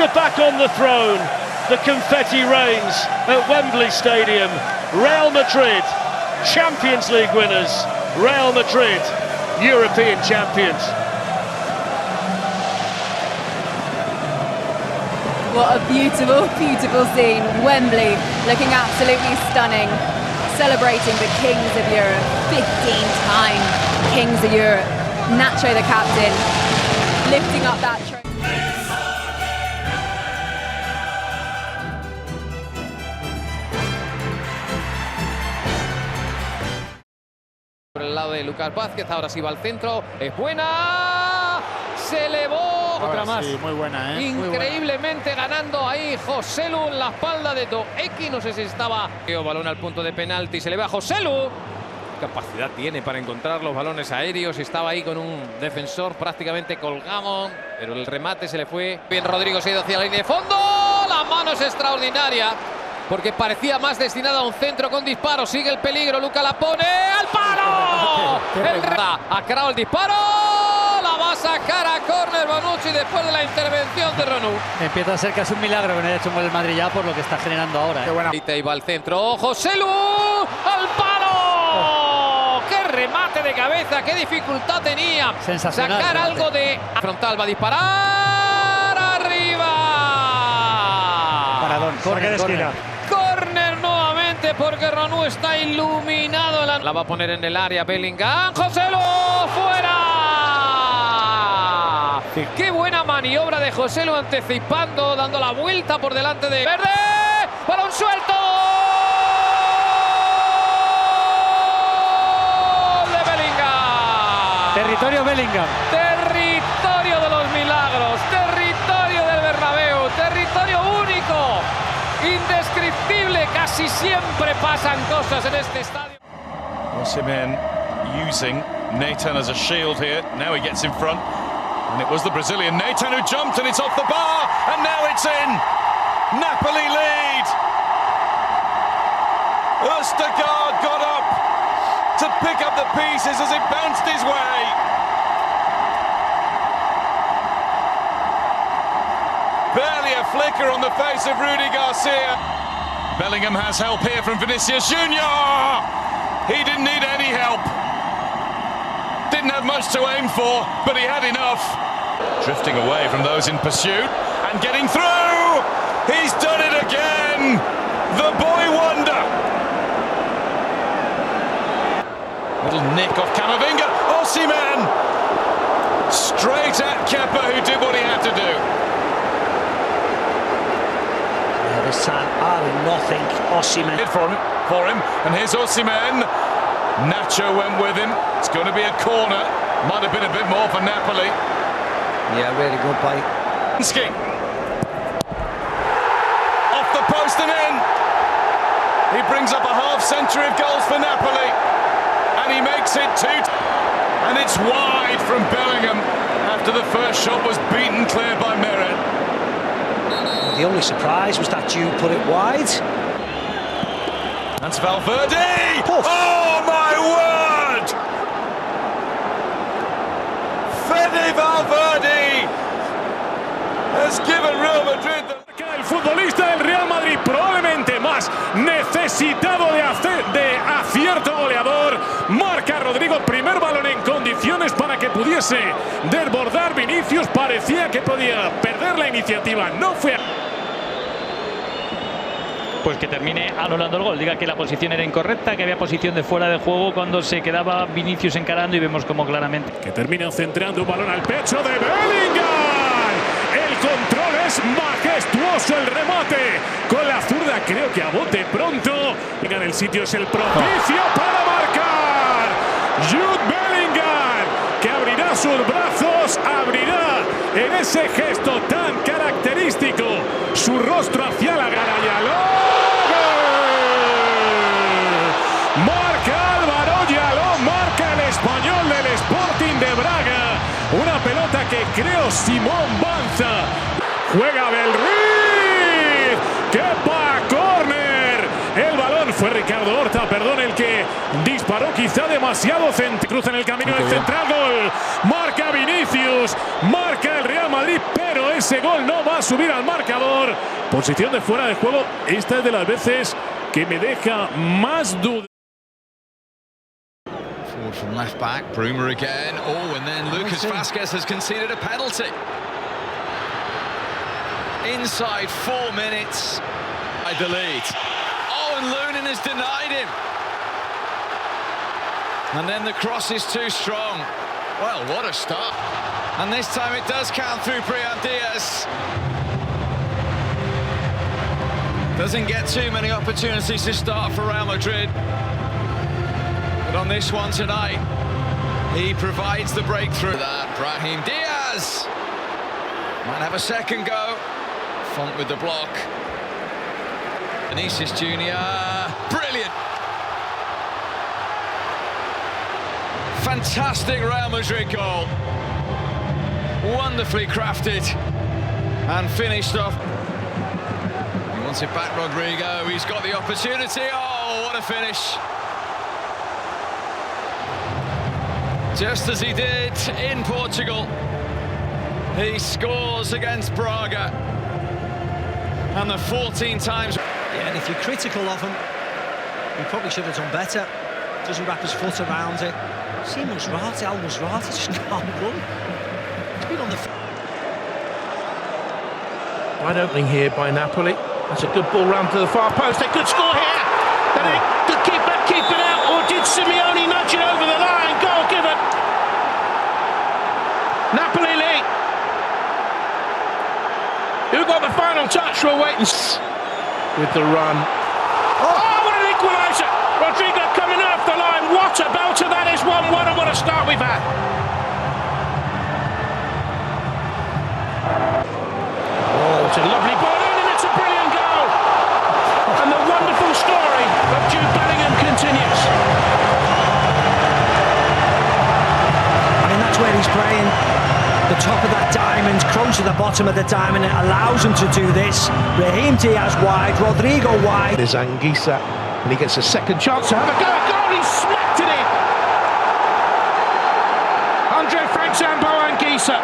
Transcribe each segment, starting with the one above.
are back on the throne. The confetti rains at Wembley Stadium. Real Madrid, Champions League winners. Real Madrid, European champions. What a beautiful, beautiful scene. Wembley looking absolutely stunning. Celebrating the Kings of Europe, 15-time Kings of Europe. Nacho, the captain, lifting up that trophy. Por el lado de Lucas Vázquez, ahora sí va al centro, es buena, se elevó, otra más. Sí, muy buena, increíblemente ganando ahí Joselu en la espalda de Doeki, no sé si estaba, balón al punto de penalti, se le va a Joselu, capacidad tiene para encontrar los balones aéreos, estaba ahí con un defensor prácticamente colgado, pero el remate se le fue, bien Rodrigo se ha ido hacia la línea de fondo, la mano es extraordinaria. Porque parecía más destinada a un centro con disparo. Sigue el peligro. Luca la pone al palo. Ha creado el disparo. La va a sacar a córner Bonucci después de la intervención de Ronú. Empieza a ser casi un milagro que no haya hecho un gol el Madrid ya por lo que está generando ahora. Qué buena. Y va al centro. Joselu al palo. ¡Qué remate de cabeza! ¡Qué dificultad tenía! Sensacional. Sacar algo de frontal. Va a disparar. Arriba. Paradón. Corner de esquina. Córner nuevamente porque Ronú está iluminado. La va a poner en el área Bellingham. ¡Joselu! ¡Fuera! Sí. ¡Qué buena maniobra de Joselu anticipando, dando la vuelta por delante de Verde! ¡Balón suelto! ¡De Bellingham! Territorio Bellingham. Territorio de los milagros. Territorio del Bernabéu. Territorio único. Indescriptible, casi siempre pasan cosas en este estadio. Osimhen using Nathan as a shield here. Now he gets in front, and it was the Brazilian Nathan who jumped, and it's off the bar, and now it's in. Napoli lead. Østegård got up to pick up the pieces as it bounced his way. Barely a flicker on the face of Rudy Garcia. Bellingham has help here from Vinicius Junior. He didn't need any help. Didn't have much to aim for, but he had enough. Drifting away from those in pursuit and getting through. He's done it again. The boy wonder. Little nick off Camavinga. Osimhen. Straight at Kepa, who did what he had to do. This time, out of nothing, Osimhen. For him, and here's Osimhen. Nacho went with him. It's going to be a corner. Might have been a bit more for Napoli. Yeah, really good bite. Off the post and in. He brings up a half century of goals for Napoli, and he makes it 2. And it's wide from Bellingham after the first shot was beaten clear by Meret. The only surprise was that Jude put it wide. That's Valverde! Oof. Oh my word! Fede Valverde has given Real Madrid the... El futbolista del Real Madrid probablemente más necesitado de acierto goleador. Marca Rodrigo, primer balón en condiciones para que pudiese desbordar Vinicius. Parecía que podía perder la iniciativa, no fue... Pues que termine anulando el gol, diga que la posición era incorrecta, que había posición de fuera de juego cuando se quedaba Vinicius encarando y vemos como claramente. Que termina centrando un balón al pecho de Bellingham. El control es majestuoso, el remate con la zurda, creo que a bote pronto. En el sitio es el propicio para marcar. Jude Bellingham, que abrirá sus brazos, abrirá en ese gesto tan característico su rostro hacia la gara y al marca Álvaro Yaló, marca el español del Sporting de Braga. Una pelota que creo Simón Banza. Juega Belruiz, que va a córner. El balón fue Ricardo Horta, perdón, el que disparó. paró quizá demasiado. Cruza en el camino del central. Gol. Marca Vinicius. Marca el Real Madrid. Pero ese gol no va a subir al marcador. Posición de fuera de juego. Esta es de las veces que me deja más dudas. Forward from left back. Bruma again. Oh, and then Lucas Vázquez has conceded a penalty. Inside 4 minutes. By the lead. Oh, and Lunin has denied him. And then the cross is too strong. Well, what a start. And this time it does count through Brian Diaz. Doesn't get too many opportunities to start for Real Madrid. But on this one tonight, he provides the breakthrough. That Brahim Diaz might have a second go. Font with the block. Vinicius Jr. Brilliant. Fantastic Real Madrid goal. Wonderfully crafted and finished off. He wants it back, Rodrigo. He's got the opportunity. Oh, what a finish. Just as he did in Portugal, he scores against Braga. And the 14 times. Yeah, and if you're critical of him, he probably should have done better. Doesn't wrap his foot around it. See Al-Musrati just can't run. He's been on the... Wide opening here by Napoli. That's a good ball round to the far post. They could score here. Did keep it out, or did Simeone nudge it over the line? Goal given. Napoli lead. Who got the final touch? We'll wait and see. With the run. Oh, what an equaliser! Rodrigo coming off the line. What a belter that is! 1-1, and what a start we've had. Oh, it's a lovely ball in, and it's a brilliant goal. And the wonderful story of Jude Bellingham continues. I mean, that's where he's playing. The top of that diamond, close to the bottom of the diamond, it allows him to do this. Brahim Diaz wide, Rodrigo wide. There's Anguissa, and he gets a second chance to have a go at goal. He smacked it in. Andre Frank Zambo Anguissa.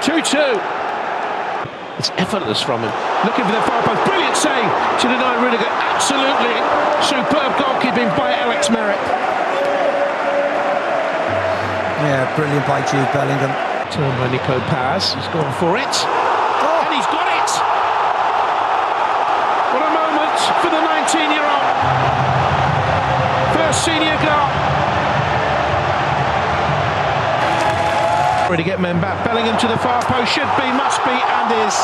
2-2. It's effortless from him. Looking for the far post. Brilliant save to deny Rudiger. Absolutely superb goalkeeping by Eric's Merrick. Yeah, brilliant by Jude Bellingham. Turned by Nico Paz. He's gone for it. Oh. And he's got it! What a moment for the 19-year-old. First senior goal. Ready to get men back. Bellingham to the far post. Should be, must be, and is.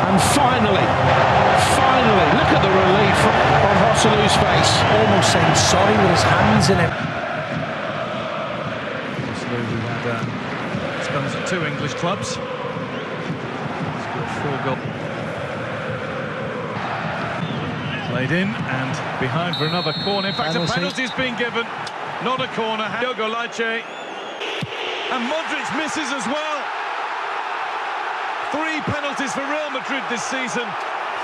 And finally, look at the relief on Josselu's face. Almost saying sorry with his hands in it. Spans at 2 English clubs. Scored 4 goals. Played in and behind for another corner. In fact, a penalty is being given. Not a corner. Diogo Leite. And Modric misses as well. 3 penalties for Real Madrid this season.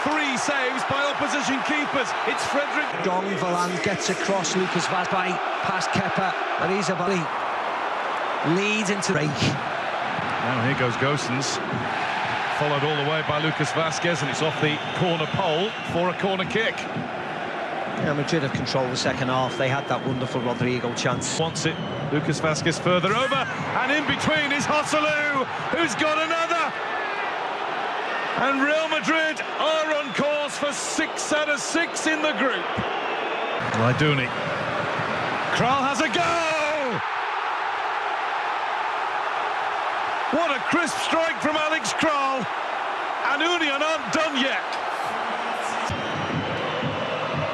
3 saves by opposition keepers. It's Frederick. Dong Valan gets across Lucas Vázquez past Kepa. Arizabali leads into break. Now here goes Gosens. Followed all the way by Lucas Vázquez, and it's off the corner pole for a corner kick. Yeah, Madrid have controlled the second half. They had that wonderful Rodrigo chance. Wants it. Lucas Vázquez further over, and in between is Joselu, who's got another. And Real Madrid are on course for 6 out of 6 in the group. Raiduni. Kral has a go! What a crisp strike from Alex Kral. And Union aren't done yet.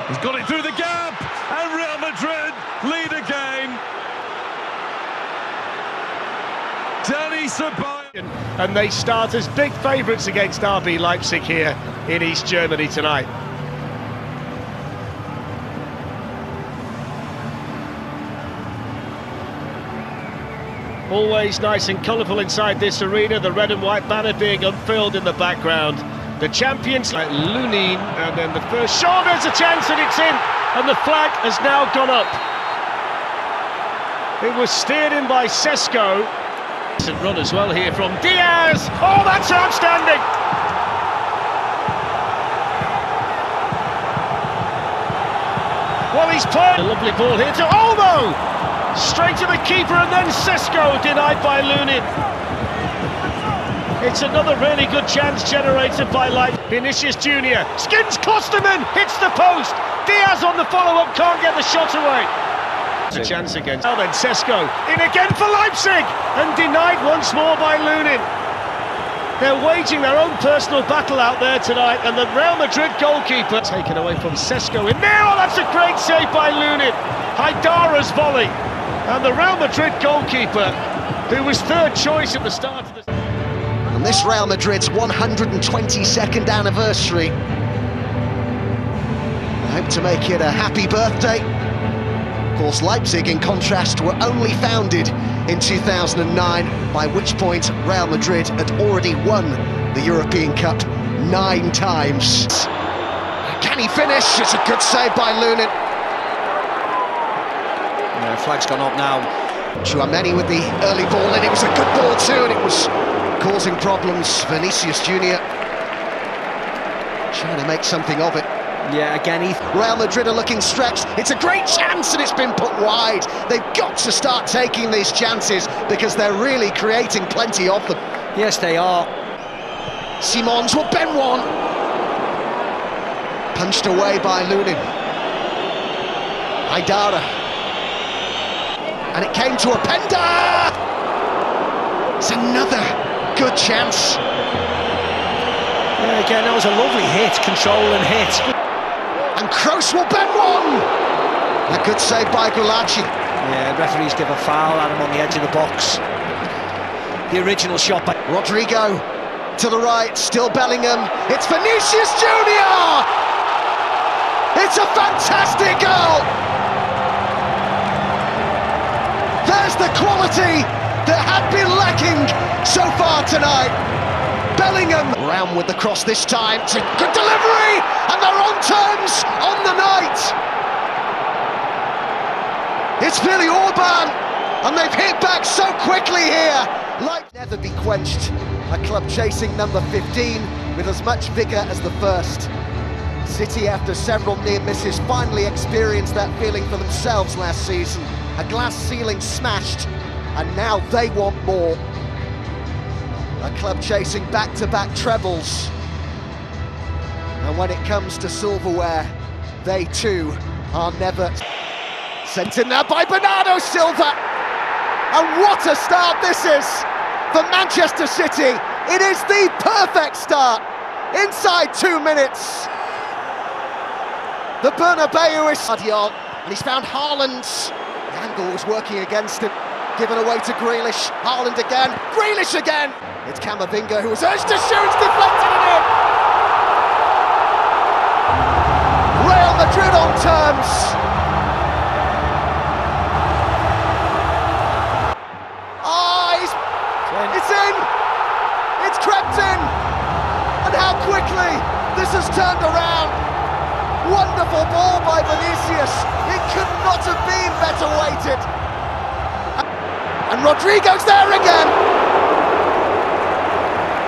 He's got it through the gap, and Real Madrid lead again. Danny Ceballos. And they start as big favourites against RB Leipzig here in East Germany tonight. Always nice and colourful inside this arena, the red and white banner being unfurled in the background. The champions, Lunin, and then the first shot, there's a chance and it's in, and the flag has now gone up. It was steered in by Sesko. And run as well here from Diaz. Oh, that's outstanding. Well, he's played a lovely ball here to Olmo. Straight to the keeper, and then Sesko denied by Lunin. It's another really good chance generated by Vinicius Junior. Skins Klosterman, hits the post. Diaz on the follow-up, can't get the shot away. A chance against. Now then, Sesko in again for Leipzig, and denied once more by Lunin. They're waging their own personal battle out there tonight, and the Real Madrid goalkeeper taken away from Sesko in there. Oh, that's a great save by Lunin. Haidara's volley, and the Real Madrid goalkeeper, who was third choice at the start of the. And this Real Madrid's 122nd anniversary. I hope to make it a happy birthday. Of course, Leipzig, in contrast, were only founded in 2009, by which point Real Madrid had already won the European Cup 9 times. Can he finish? It's a good save by Lunin. Yeah, flag's gone up now. Tchouaméni with the early ball in. It was a good ball too, and it was causing problems. Vinicius Junior trying to make something of it. Yeah, again, Real Madrid are looking stretched. It's a great chance, and it's been put wide. They've got to start taking these chances because they're really creating plenty of them. Yes, they are. Simons will bend one. Punched away by Lunin. Haidara. And it came to Openda. It's another good chance. Yeah, again, that was a lovely hit, control and hit. And Kroos will bend one. A good save by Gulacsi. Yeah, referees give a foul at him on the edge of the box. The original shot by Rodrigo to the right, still Bellingham. It's Vinicius Junior. It's a fantastic goal. There's the quality that had been lacking so far tonight. Bellingham round with the cross this time. It's a good delivery, and they're on terms on the night. It's Billy Orban, and they've hit back so quickly here. Like never be quenched. A club chasing number 15 with as much vigour as the first. City, after several near misses, finally experienced that feeling for themselves last season. A glass ceiling smashed, and now they want more. A club chasing back-to-back trebles. And when it comes to silverware, they too are never. Sent in there by Bernardo Silva. And what a start this is for Manchester City. It is the perfect start. Inside 2 minutes. The Bernabeu is and he's found Haaland. The angle was working against him. Given away to Grealish. Haaland again. Grealish again. It's Camavinga who was urged to shoot. It's deflected it in. Real Madrid on terms. It's in. It's crept in. And how quickly this has turned around. Wonderful ball by Vinicius. It could not have been better weighted. And Rodrigo's there again.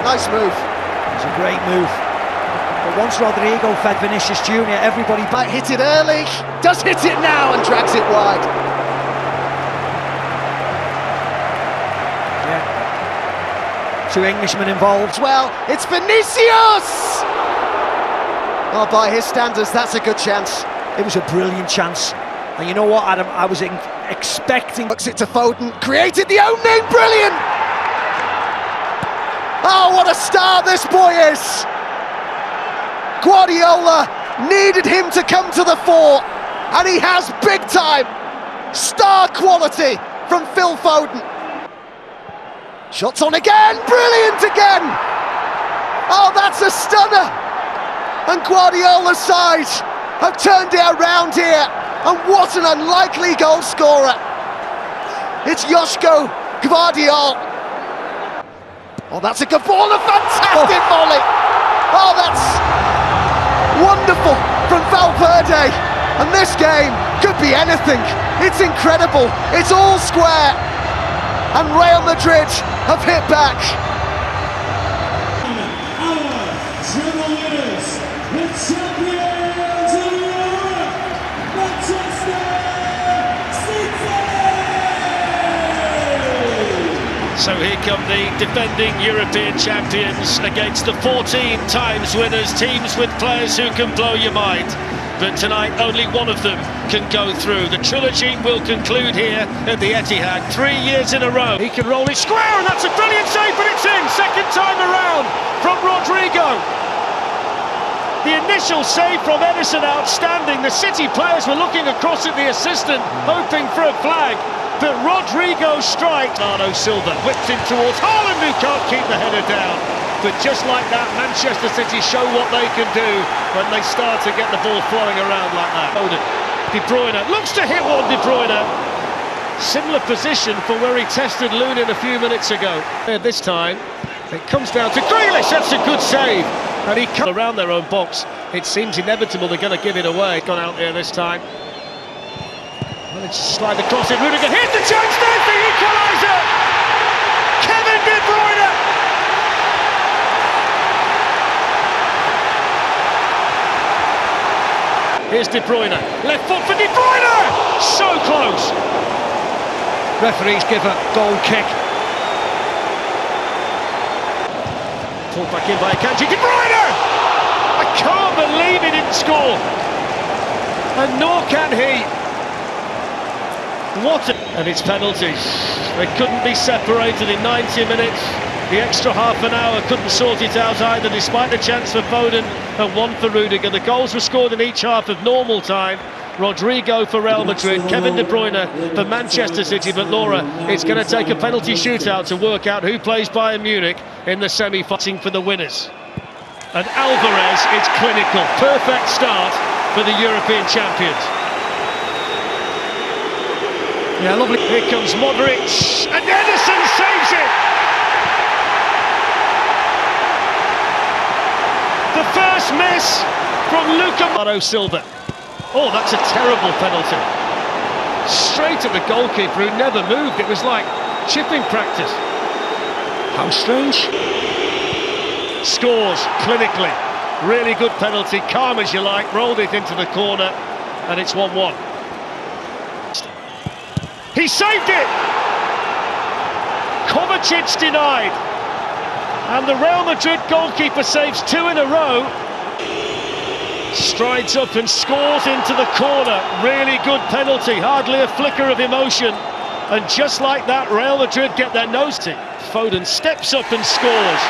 Nice move. It's a great move. But once Rodrigo fed Vinicius Junior, everybody might hit it early. Does hit it now and drags it wide. Yeah. 2 Englishmen involved. Well, it's Vinicius! Oh, by his standards, that's a good chance. It was a brilliant chance. And you know what, Adam? I was expecting. Looks it to Foden, created the opening, brilliant! Oh, what a star this boy is! Guardiola needed him to come to the fore, and he has big time. Star quality from Phil Foden. Shots on again, brilliant again! Oh, that's a stunner! And Guardiola's side have turned it around here, and what an unlikely goal scorer! It's Joško Gvardiol. Oh, that's a good ball, a fantastic volley! Oh, that's wonderful from Valverde. And this game could be anything. It's incredible. It's all square. And Real Madrid have hit back. So here come the defending European champions against the 14 times winners, teams with players who can blow your mind. But tonight only one of them can go through. The trilogy will conclude here at the Etihad, 3 years in a row. He can roll it square, and that's a brilliant save, but it's in, second time around from Rodrigo. The initial save from Ederson, outstanding. The City players were looking across at the assistant, hoping for a flag. But Rodrigo strikes. Bernardo Silva whips in towards Haaland, who can't keep the header down. But just like that, Manchester City show what they can do when they start to get the ball flowing around like that. De Bruyne looks to hit one. De Bruyne, similar position for where he tested Lunin a few minutes ago. This time, it comes down to Grealish. That's a good save. And he comes around their own box. It seems inevitable they're going to give it away. Gone out there this time. Managed to slide the cross in. Rudiger, here's the chance. There's the equaliser. Kevin De Bruyne. Here's De Bruyne. Left foot for De Bruyne. So close. Referees give a goal kick. Pulled back in by Akanji. De Bruyne. I can't believe he didn't score. And nor can he. And it's penalties. They couldn't be separated in 90 minutes. The extra half an hour couldn't sort it out either, despite the chance for Foden and one for Rudiger. The goals were scored in each half of normal time. Rodrigo for Real Madrid, Kevin De Bruyne for Manchester City. But Laura, it's going to take a penalty shootout to work out who plays Bayern Munich in the semi-fighting for the winners. And Alvarez, it's clinical. Perfect start for the European champions. Yeah, lovely. Here comes Modric, and Ederson saves it! The first miss from Bernardo Silva. Oh, that's a terrible penalty. Straight at the goalkeeper who never moved. It was like chipping practice. How strange. Scores clinically. Really good penalty, calm as you like, rolled it into the corner, and it's 1-1. He saved it! Kovacic denied. And the Real Madrid goalkeeper saves 2 in a row. Strides up and scores into the corner. Really good penalty, hardly a flicker of emotion. And just like that, Real Madrid get their nose to. Foden steps up and scores.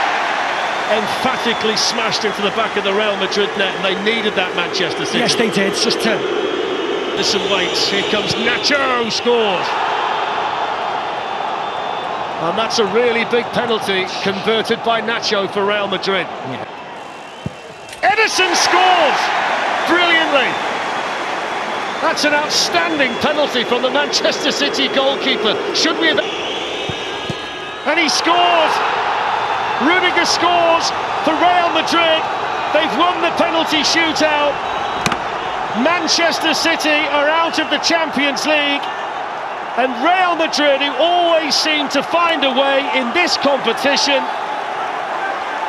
Emphatically smashed into the back of the Real Madrid net, and they needed that, Manchester City. Yes, they did. It's just Listen, waits. Here comes Nacho, scores. And that's a really big penalty converted by Nacho for Real Madrid. Yeah. Ederson scores brilliantly. That's an outstanding penalty from the Manchester City goalkeeper. Should we have... And he scores. Rudiger scores for Real Madrid. They've won the penalty shootout. Manchester City are out of the Champions League, and Real Madrid, who always seem to find a way in this competition,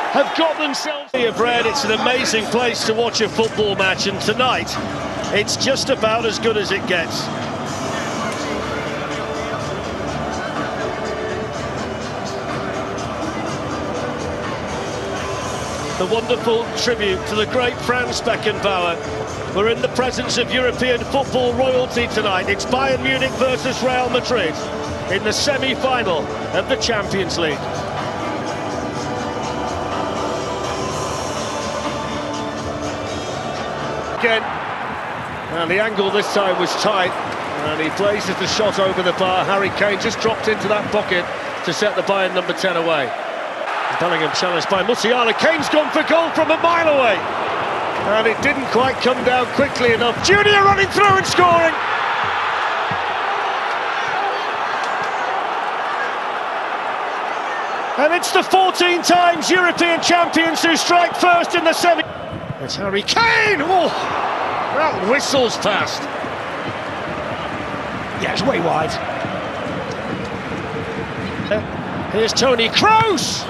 have got themselves here. Brad, it's an amazing place to watch a football match, and tonight it's just about as good as it gets. The wonderful tribute to the great Franz Beckenbauer. We're in the presence of European football royalty tonight. It's Bayern Munich versus Real Madrid in the semi-final of the Champions League. Again, and the angle this time was tight, and he places the shot over the bar. Harry Kane just dropped into that pocket to set the Bayern number 10 away. Bellingham challenged by Musiala. Kane's gone for goal from a mile away. And it didn't quite come down quickly enough. Junior running through and scoring. And it's the 14 times European champions who strike first in the semi. It's Harry Kane! Oh, that whistles past. Yeah, it's way wide. Here's Toni Kroos!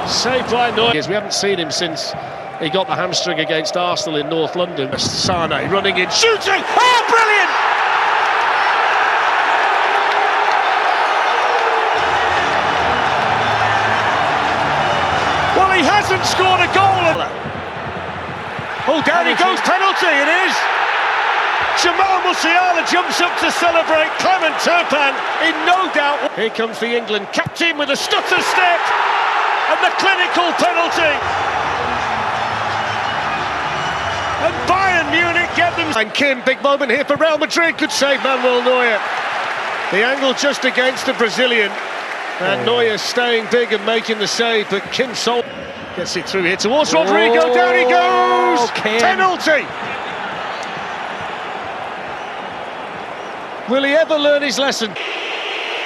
Saved by Neuer. We haven't seen him since he got the hamstring against Arsenal in North London. Sane running in, shooting! Oh, brilliant! Well, he hasn't scored a goal. Oh, down he goes, penalty, it is! Jamal Musiala jumps up to celebrate. Clement Turpin in no doubt. Here comes the England captain with a stutter step and the clinical penalty. And Bayern Munich get them. And Kim, big moment here for Real Madrid. Good save, Manuel Neuer. The angle just against the Brazilian. And Neuer staying big and making the save, but Kim Sol gets it through here towards Rodrigo. Down he goes! Penalty! Will he ever learn his lesson?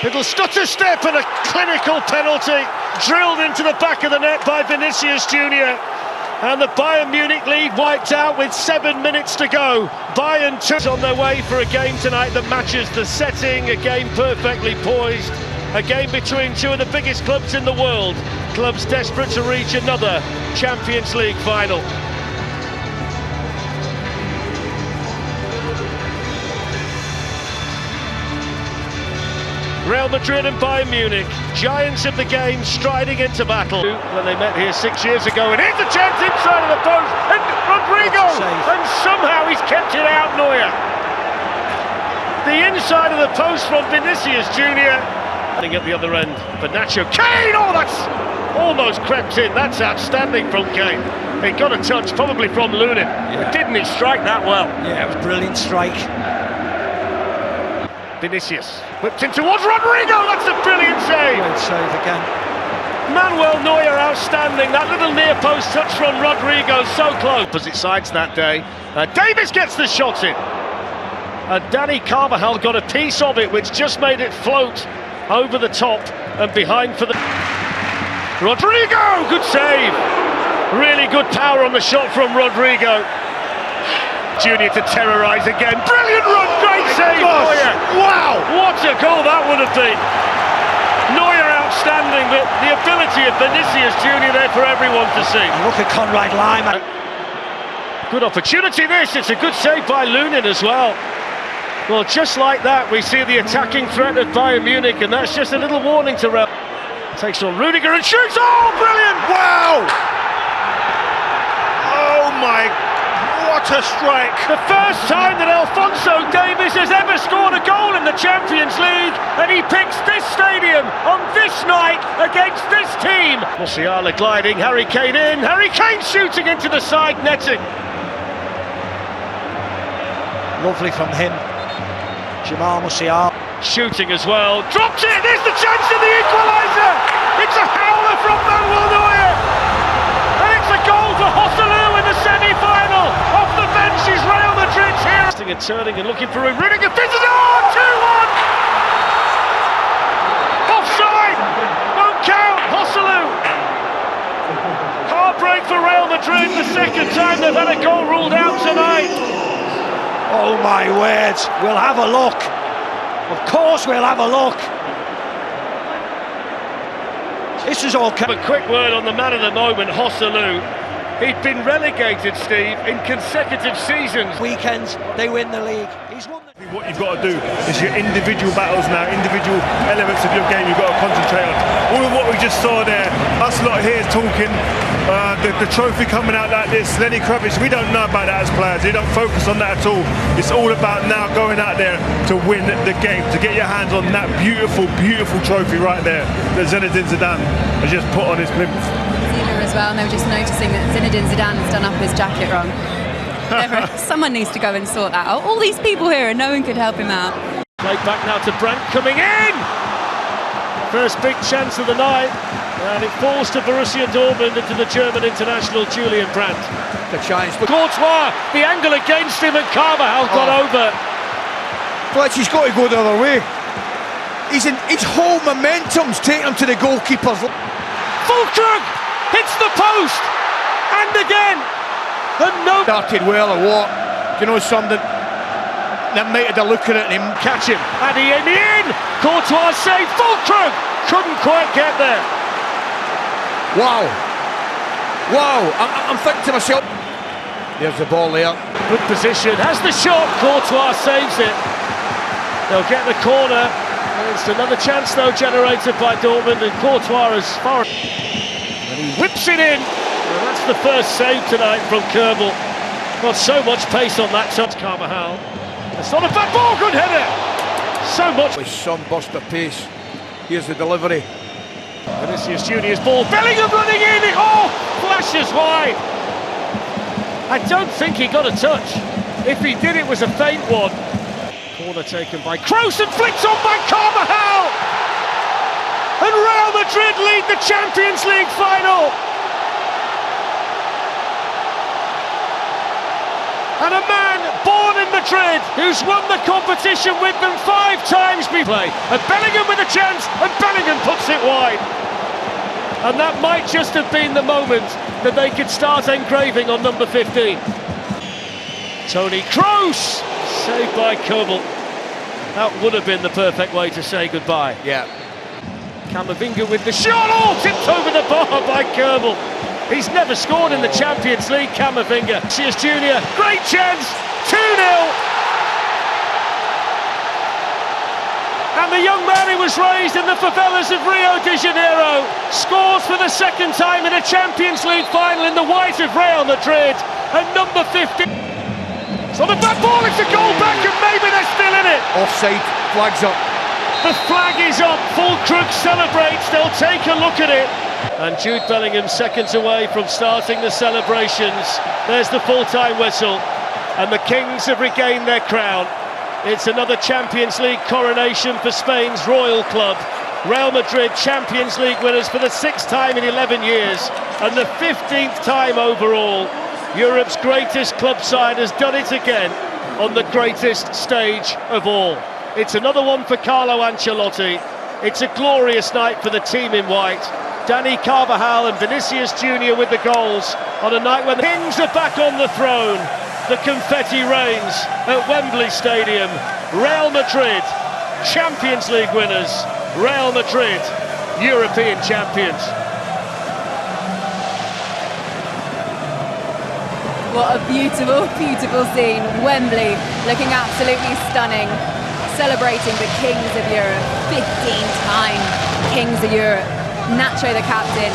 Little stutter step and a clinical penalty drilled into the back of the net by Vinicius Junior. And the Bayern Munich lead wiped out with 7 minutes to go. Bayern 2 on their way for a game tonight that matches the setting, a game perfectly poised, a game between two of the biggest clubs in the world, clubs desperate to reach another Champions League final. Real Madrid and Bayern Munich, giants of the game, striding into battle. When they met here 6 years ago, and here's the chance inside of the post, and Rodrigo, and somehow he's kept it out, Neuer. The inside of the post from Vinicius Junior. At the other end, for Nacho. Kane, oh, that's almost crept in. That's outstanding from Kane. He got a touch, probably from Lunin. But didn't he strike that well? Yeah, it was a brilliant strike. Vinicius whipped in towards Rodrigo. That's a brilliant save. Great save again. Manuel Neuer outstanding. That little near post touch from Rodrigo, so close. Opposite sides that day. Davis gets the shot in. Dani Carvajal got a piece of it, which just made it float over the top and behind for the Rodrigo. Good save. Really good power on the shot from Rodrigo. Junior to terrorise again. Brilliant run, great save, Neuer. Wow, what a goal that would have been. Neuer outstanding, but the ability of Vinicius Junior there for everyone to see. Look at Conrad Lima. Good opportunity this, it's a good save by Lunin as well. Well, just like that, we see the attacking threat of Bayern Munich, and that's just a little warning to Real. Takes on Rudiger and shoots, oh, brilliant! Wow! Oh my God. What a strike! The first time that Alphonso Davies has ever scored a goal in the Champions League, and he picks this stadium on this night against this team. Musiala gliding, Harry Kane in, Harry Kane shooting into the side netting. Lovely from him. Jamal Musiala. Shooting as well, dropped it, there's the chance of the equaliser! It's a howler from Manuel Neuer! And it's a goal for Joselu in the semi-final! Off the bench is Real Madrid's here! And turning and looking for Rudiger, fizzes, oh, 2-1! Offside! Won't count, Joselu! Heartbreak for Real Madrid, the second time they've had a goal ruled out tonight! Oh my word, we'll have a look. Of course we'll have a look. This is all... A quick word on the man of the moment, Joselu. He'd been relegated, Steve, in consecutive seasons. Weekends, they win the league. He's won the... What you've got to do is your individual battles now, individual elements of your game you've got to concentrate on. All of what we just saw there, us lot here talking, the trophy coming out like this, Lenny Kravitz, we don't know about that as players, we don't focus on that at all. It's all about now going out there to win the game, to get your hands on that beautiful, beautiful trophy right there that Zinedine Zidane has just put on his plinth. As well, and they were just noticing that Zinedine Zidane has done up his jacket wrong. Someone needs to go and sort that out. All these people here and no one could help him out. Played back now to Brandt coming in! First big chance of the night, and it falls to Borussia Dortmund into the German international Julian Brandt. The chance. Courtois, the angle against him, and Carvajal got over. But he's got to go the other way. His whole momentum's taking him to the goalkeeper's. Fulkrug hits the post, and again, and no. Started well or what? Do you know something? They might have a look at it and him Catch him, and he in the end. Courtois save, Fulkrug couldn't quite get there. wow. I'm thinking to myself, there's the ball there. Good position, has the shot, Courtois saves it. They'll get the corner. It's another chance though generated by Dortmund, and Courtois as far as... And he whips it in. And that's the first save tonight from Kerbal. Got so much pace on that touch, Carvajal. It's not a bad ball, good header. So much. With some burst of pace. Here's the delivery. Vinicius Junior's ball, Bellingham running in, oh, flashes wide. I don't think he got a touch. If he did, it was a faint one. Corner taken by Kroos and flicked on by Carvajal. And Real Madrid lead the Champions League final. And a man born in Madrid who's won the competition with them 5 times before. And Bellingham with a chance, and Bellingham puts it wide. And that might just have been the moment that they could start engraving on number 15. Toni Kroos, saved by Kerbal. That would have been the perfect way to say goodbye. Yeah. Camavinga with the shot, oh, tipped over the bar by Kerbal. He's never scored in the Champions League, Camavinga. Vinicius Junior, great chance, 2-0. And the young man who was raised in the favelas of Rio de Janeiro scores for the second time in a Champions League final in the white of Real Madrid. And number 50. So the bad ball, it's a goal back, and maybe they're still in it. Offside, flag's up. The flag is up, Fulkrug celebrates, they'll take a look at it. And Jude Bellingham seconds away from starting the celebrations. There's the full-time whistle, and the Kings have regained their crown. It's another Champions League coronation for Spain's royal club. Real Madrid Champions League winners for the 6th time in 11 years, and the 15th time overall. Europe's greatest club side has done it again on the greatest stage of all. It's another one for Carlo Ancelotti. It's a glorious night for the team in white. Dani Carvajal and Vinicius Junior with the goals on a night when the Kings are back on the throne. The confetti rains at Wembley Stadium. Real Madrid, Champions League winners. Real Madrid, European champions. What a beautiful, beautiful scene. Wembley looking absolutely stunning. Celebrating the Kings of Europe, 15-time Kings of Europe. Nacho, the captain,